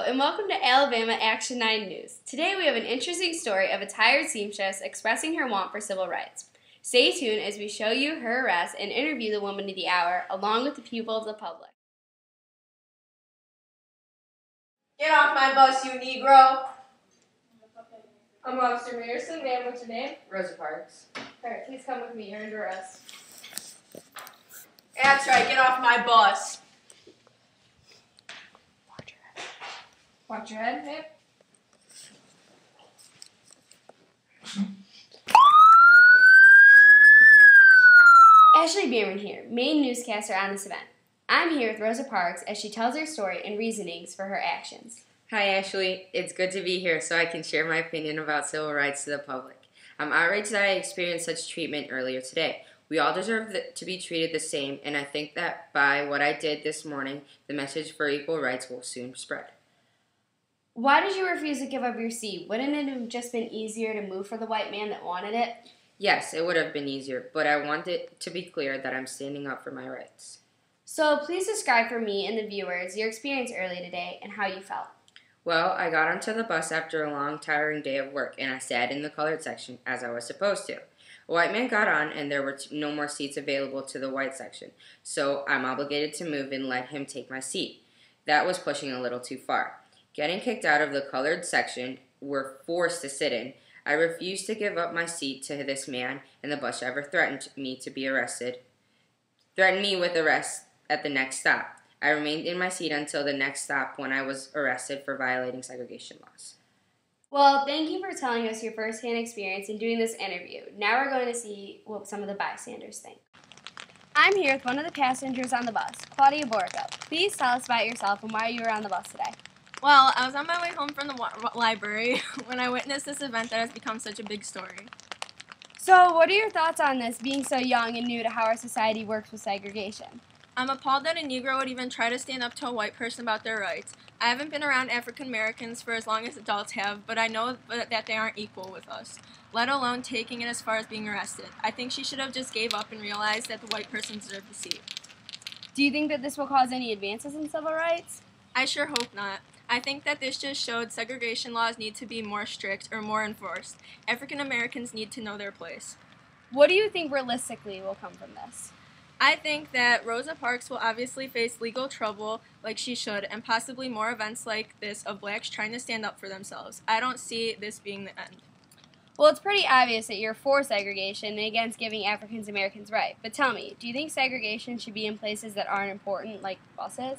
and welcome to Alabama Action 9 News. Today we have an interesting story of a tired seamstress expressing her want for civil rights. Stay tuned as we show you her arrest and interview the woman of the hour, along with the people of the public. Get off my bus, you Negro! I'm Officer Mayerson. Ma'am, what's your name? Rosa Parks. Alright, please come with me. You're under arrest. That's right, get off my bus. Watch your head, ma'am. Ashley Bierman here, main newscaster on this event. I'm here with Rosa Parks as she tells her story and reasonings for her actions. Hi Ashley, it's good to be here so I can share my opinion about civil rights to the public. I'm outraged that I experienced such treatment earlier today. We all deserve to be treated the same, and I think that by what I did this morning, the message for equal rights will soon spread. Why did you refuse to give up your seat? Wouldn't it have just been easier to move for the white man that wanted it? Yes, it would have been easier, but I want it to be clear that I'm standing up for my rights. So please describe for me and the viewers your experience early today and how you felt. Well, I got onto the bus after a long, tiring day of work, and I sat in the colored section as I was supposed to. A white man got on, and there were no more seats available to the white section, so I'm obligated to move and let him take my seat. That was pushing a little too far. Getting kicked out of the colored section, we're forced to sit in. I refused to give up my seat to this man, and the bus driver threatened me with arrest at the next stop. I remained in my seat until the next stop when I was arrested for violating segregation laws. Well, thank you for telling us your first-hand experience and doing this interview. Now we're going to see what some of the bystanders think. I'm here with one of the passengers on the bus, Claudia Borca. Please tell us about yourself and why you were on the bus today. Well, I was on my way home from the library when I witnessed this event that has become such a big story. So, what are your thoughts on this, being so young and new to how our society works with segregation? I'm appalled that a Negro would even try to stand up to a white person about their rights. I haven't been around African Americans for as long as adults have, but I know that they aren't equal with us, let alone taking it as far as being arrested. I think she should have just gave up and realized that the white person deserved the seat. Do you think that this will cause any advances in civil rights? I sure hope not. I think that this just showed segregation laws need to be more strict or more enforced. African Americans need to know their place. What do you think realistically will come from this? I think that Rosa Parks will obviously face legal trouble like she should, and possibly more events like this of blacks trying to stand up for themselves. I don't see this being the end. Well, it's pretty obvious that you're for segregation and against giving African Americans rights. But tell me, do you think segregation should be in places that aren't important, like buses?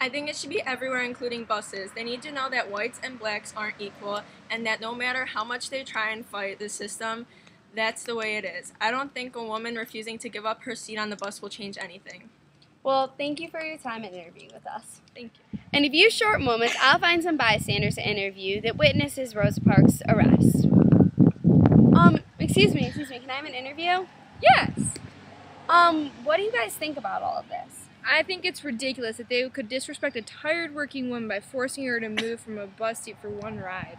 I think it should be everywhere, including buses. They need to know that whites and blacks aren't equal, and that no matter how much they try and fight the system, that's the way it is. I don't think a woman refusing to give up her seat on the bus will change anything. Well, thank you for your time and interviewing with us. Thank you. In a few short moments, I'll find some bystanders to interview that witnesses Rosa Parks' arrest. Excuse me, can I have an interview? Yes. What do you guys think about all of this? I think it's ridiculous that they could disrespect a tired working woman by forcing her to move from a bus seat for one ride.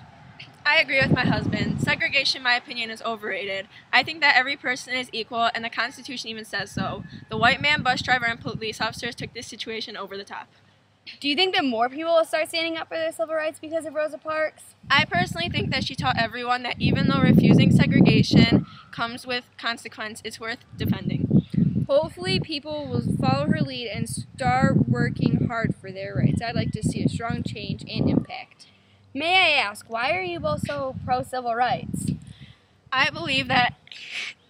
I agree with my husband. Segregation, in my opinion, is overrated. I think that every person is equal, and the Constitution even says so. The white man, bus driver, and police officers took this situation over the top. Do you think that more people will start standing up for their civil rights because of Rosa Parks? I personally think that she taught everyone that even though refusing segregation comes with consequence, it's worth defending. Hopefully people will follow her lead and start working hard for their rights. I'd like to see a strong change and impact. May I ask, why are you both so pro-civil rights? I believe that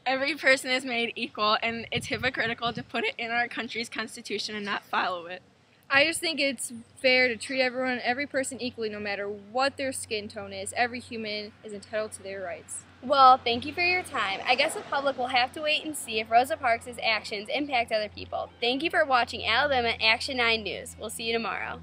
every person is made equal, and it's hypocritical to put it in our country's constitution and not follow it. I just think it's fair to treat every person equally, no matter what their skin tone is. Every human is entitled to their rights. Well, thank you for your time. I guess the public will have to wait and see if Rosa Parks' actions impact other people. Thank you for watching Alabama Action 9 News. We'll see you tomorrow.